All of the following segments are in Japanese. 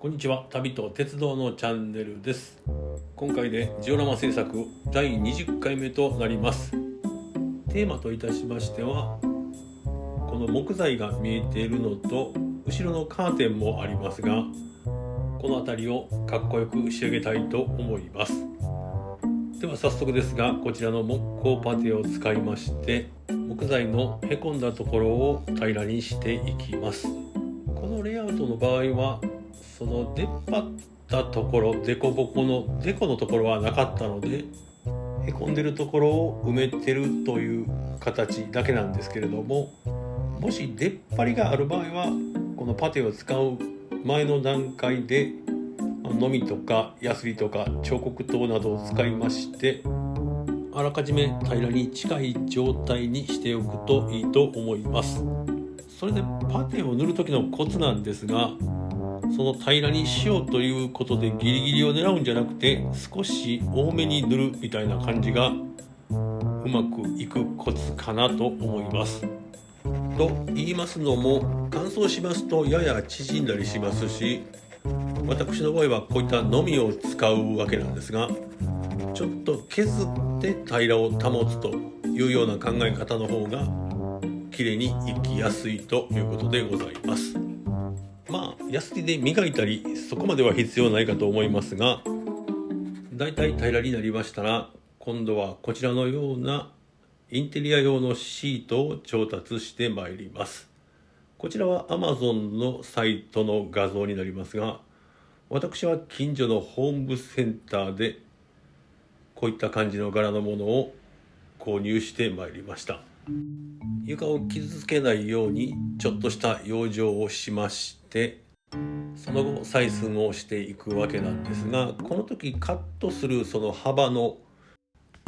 こんにちは。旅と鉄道のチャンネルです。今回でジオラマ制作第20回目となります。テーマといたしましては、この木材が見えているのと後ろのカーテンもありますが、この辺りをかっこよく仕上げたいと思います。では早速ですが、こちらの木工パテを使いまして木材のへこんだところを平らにしていきます。このレイアウトの場合はその出っ張ったところ、デコボコのデコのところはなかったので、へこんでるところを埋めてるという形だけなんですけれども、もし出っ張りがある場合はこのパテを使う前の段階でのみとかヤスリとか彫刻刀などを使いまして、あらかじめ平らに近い状態にしておくといいと思います。それでパテを塗る時のコツなんですが、その平らにしようということでギリギリを狙うんじゃなくて、少し多めに塗るみたいな感じがうまくいくコツかなと思います。と言いますのも、乾燥しますとやや縮んだりしますし、私の場合はこういったのみを使うわけなんですが、ちょっと削って平らを保つというような考え方の方が綺麗にいきやすいということでございます。ヤスリで磨いたりそこまでは必要ないかと思いますが、だいたい平らになりましたら、今度はこちらのようなインテリア用のシートを調達してまいります。こちらは Amazon のサイトの画像になりますが、私は近所のホームセンターでこういった感じの柄のものを購入してまいりました。床を傷つけないようにちょっとした養生をしまして、その後採寸をしていくわけなんですが、この時カットするその幅の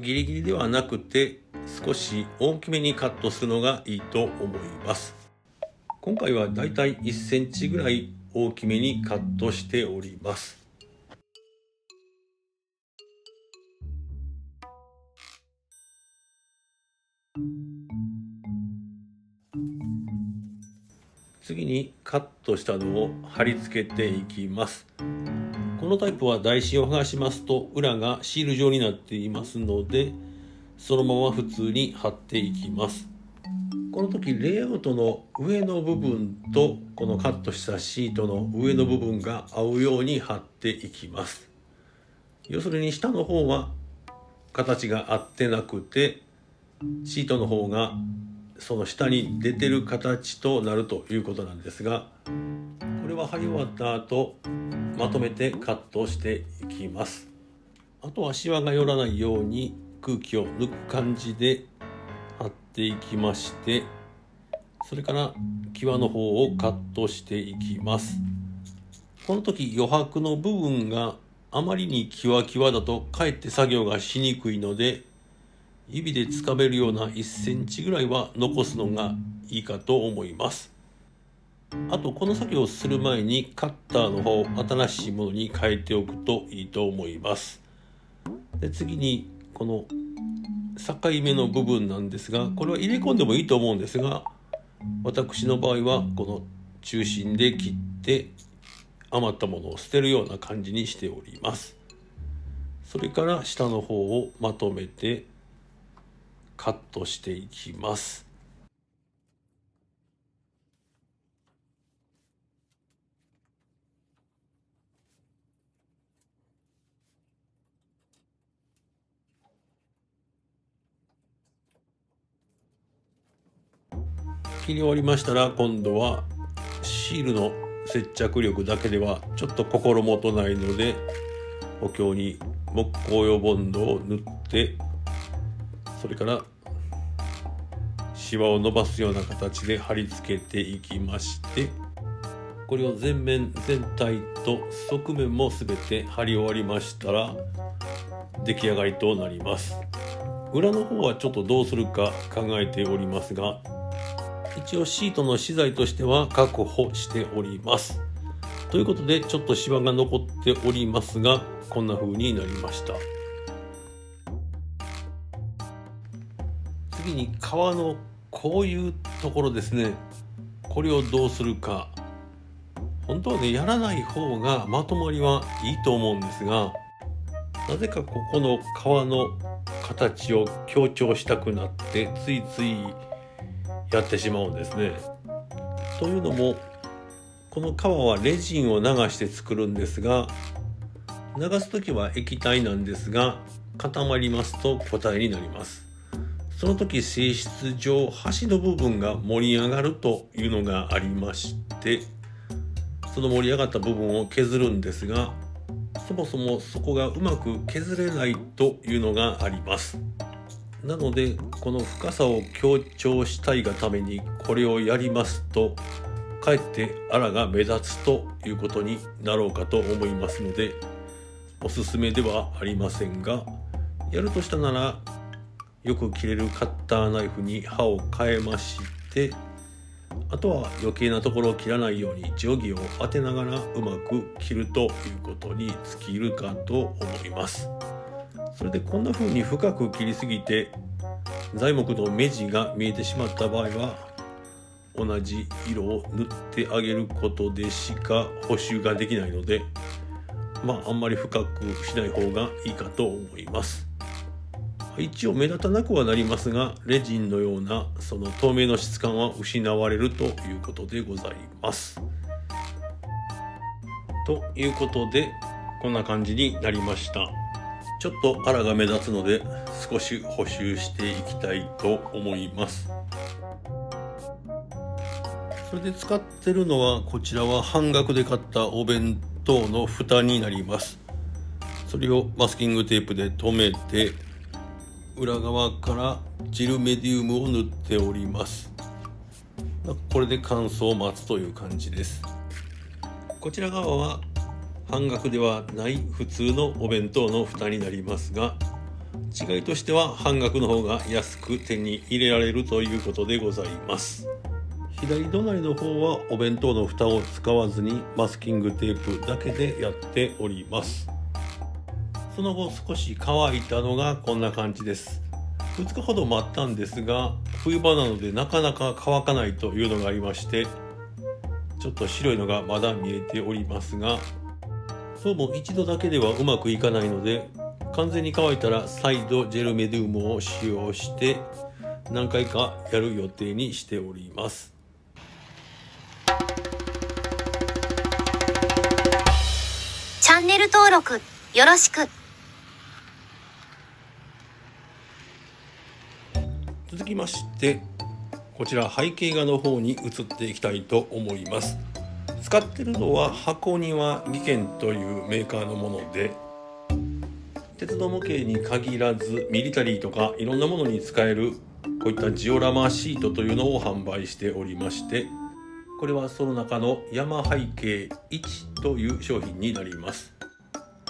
ギリギリではなくて少し大きめにカットするのがいいと思います。今回はだいたい1センチぐらい大きめにカットしております。次にカットしたのを貼り付けていきます。このタイプは台紙を剥がしますと裏がシール状になっていますので、そのまま普通に貼っていきます。この時レイアウトの上の部分とこのカットしたシートの上の部分が合うように貼っていきます。要するに下の方は形が合ってなくて、シートの方がその下に出てる形となるということなんですが、これは貼り終わった後まとめてカットしていきます。あとはシワが寄らないように空気を抜く感じで貼っていきまして、それから際の方をカットしていきます。この時余白の部分があまりに際だとかえって作業がしにくいので、指でつかめるような1センチぐらいは残すのがいいかと思います。あとこの作業をする前にカッターの方を新しいものに変えておくといいと思います。で、次にこの境目の部分なんですが、これは入れ込んでもいいと思うんですが、私の場合はこの中心で切って余ったものを捨てるような感じにしております。それから下の方をまとめてカットしていきます。切り終わりましたら、今度はシールの接着力だけではちょっと心もとないので、補強に木工用ボンドを塗って、それからシワを伸ばすような形で貼り付けていきまして、これを全面全体と側面も全て貼り終わりましたら出来上がりとなります。裏の方はちょっとどうするか考えておりますが、一応シートの資材としては確保しております。ということでちょっとシワが残っておりますが、こんな風になりました。次に皮のこういうところですね。これをどうするか。本当はね、やらない方がまとまりはいいと思うんですが、なぜかここの皮の形を強調したくなってついついやってしまうんですね。というのも、この皮はレジンを流して作るんですが、流すときは液体なんですが、固まりますと固体になります。その時性質上、端の部分が盛り上がるというのがありまして、その盛り上がった部分を削るんですが、そもそもそこがうまく削れないというのがあります。なので、この深さを強調したいがためにこれをやりますと、かえって粗が目立つということになろうかと思いますので、おすすめではありませんが、やるとしたならよく切れるカッターナイフに刃を変えまして、あとは余計なところを切らないように定規を当てながらうまく切るということに尽きるかと思います。それでこんな風に深く切りすぎて材木の目地が見えてしまった場合は、同じ色を塗ってあげることでしか補修ができないので、あんまり深くしない方がいいかと思います。一応目立たなくはなりますが、レジンのようなその透明の質感は失われるということでございます。ということで、こんな感じになりました。ちょっと粗が目立つので少し補修していきたいと思います。それで使ってるのは、こちらは半額で買ったお弁当の蓋になります。それをマスキングテープで留めて、裏側からジルメディウムを塗っております。これで乾燥を待つという感じです。こちら側は半額ではない普通のお弁当の蓋になりますが、違いとしては半額の方が安く手に入れられるということでございます。左隣の方はお弁当の蓋を使わずにマスキングテープだけでやっております。その後少し乾いたのがこんな感じです。2日ほど待ったんですが、冬場なのでなかなか乾かないというのがありまして、ちょっと白いのがまだ見えておりますが、どうも一度だけではうまくいかないので、完全に乾いたら再度ジェルメディウムを使用して何回かやる予定にしております。チャンネル登録よろしく。続きまして、こちら背景画の方に移っていきたいと思います。使っているのは箱庭技研というメーカーのもので、鉄道模型に限らずミリタリーとかいろんなものに使えるこういったジオラマシートというのを販売しておりまして、これはその中の山背景1という商品になります。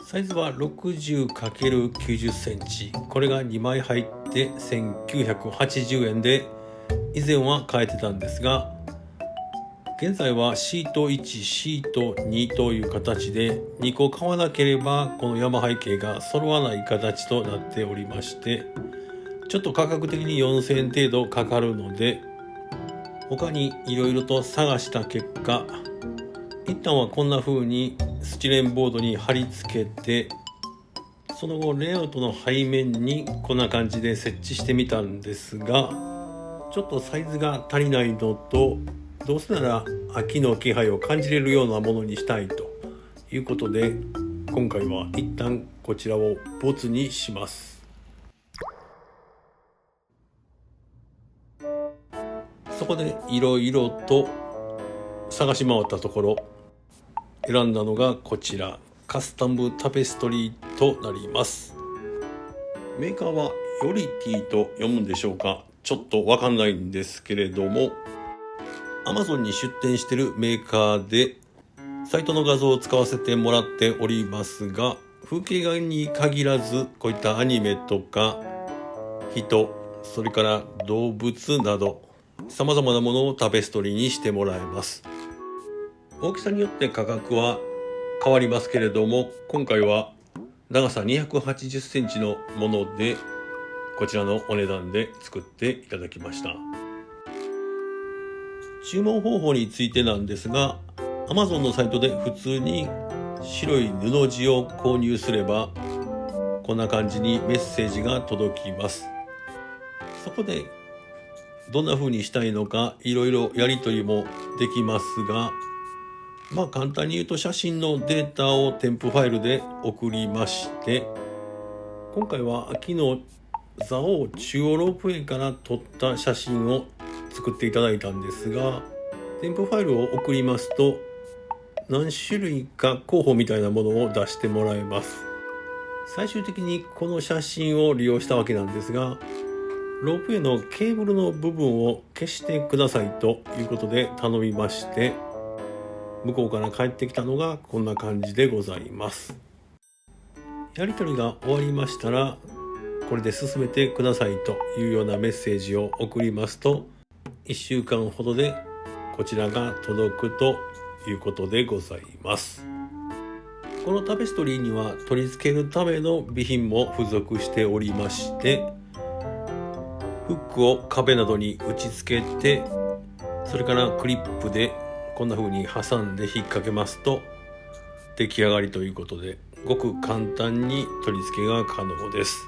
サイズは 60×90 センチ、これが2枚入って1980円で、以前は買えてたんですが、現在はシート1、シート2という形で2個買わなければこの山背景が揃わない形となっておりまして、ちょっと価格的に4000円程度かかるので、他にいろいろと探した結果、一旦はこんな風にスチレンボードに貼り付けて、その後レイアウトの背面にこんな感じで設置してみたんですが、ちょっとサイズが足りないのと、どうせなら秋の気配を感じれるようなものにしたいということで、今回は一旦こちらをボツにします。そこでいろいろと探し回ったところ、選んだのがこちら、カスタムタペストリーとなります。メーカーはヨリティと読むんでしょうか、ちょっとわかんないんですけれども、Amazon に出店しているメーカーでサイトの画像を使わせてもらっておりますが、風景画に限らずこういったアニメとか人、それから動物など様々なものをタペストリーにしてもらえます。大きさによって価格は変わりますけれども、今回は長さ280センチのものでこちらのお値段で作っていただきました。注文方法についてなんですが、Amazon のサイトで普通に白い布地を購入すればこんな感じにメッセージが届きます。そこでどんな風にしたいのかいろいろやり取りもできますが、簡単に言うと写真のデータを添付ファイルで送りまして、今回は秋の蔵王中央ロープウェイから撮った写真を作っていただいたんですが、添付ファイルを送りますと何種類か候補みたいなものを出してもらえます。最終的にこの写真を利用したわけなんですが、ロープウェイのケーブルの部分を消してくださいということで頼みまして、向こうから帰ってきたのがこんな感じでございます。やり取りが終わりましたら、これで進めてくださいというようなメッセージを送りますと、1週間ほどでこちらが届くということでございます。このタペストリーには取り付けるための備品も付属しておりまして、フックを壁などに打ち付けて、それからクリップでこんな風に挟んで引っ掛けますと出来上がりということで、ごく簡単に取り付けが可能です。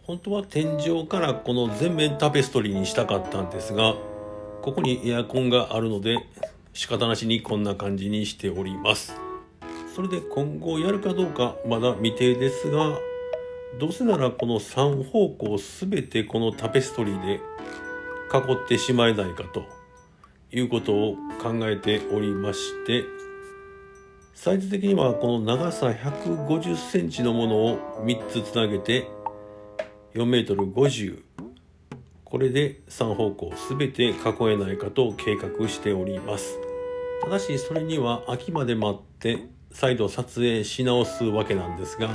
本当は天井からこの全面タペストリーにしたかったんですが、ここにエアコンがあるので仕方なしにこんな感じにしております。それで今後やるかどうかまだ未定ですが、どうせならこの3方向すべてこのタペストリーで囲ってしまえないかということを考えておりまして、サイズ的にはこの長さ150センチのものを3つつなげて4メートル50、これで3方向すべて囲えないかと計画しております。ただしそれには秋まで待って再度撮影し直すわけなんですが、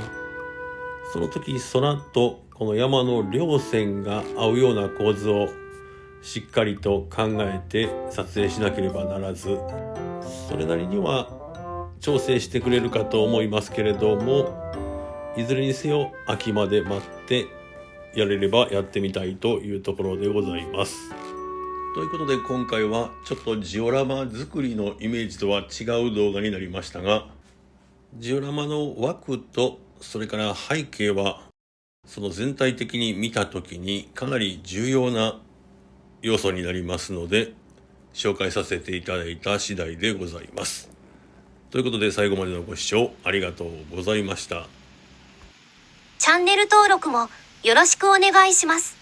その時空とこの山の稜線が合うような構図をしっかりと考えて撮影しなければならず、それなりには調整してくれるかと思いますけれども、いずれにせよ秋まで待ってやれればやってみたいというところでございます。ということで今回はちょっとジオラマ作りのイメージとは違う動画になりましたが、ジオラマの枠とそれから背景はその全体的に見た時にかなり重要な要素になりますので紹介させていただいた次第でございます。ということで最後までのご視聴ありがとうございました。チャンネル登録もよろしくお願いします。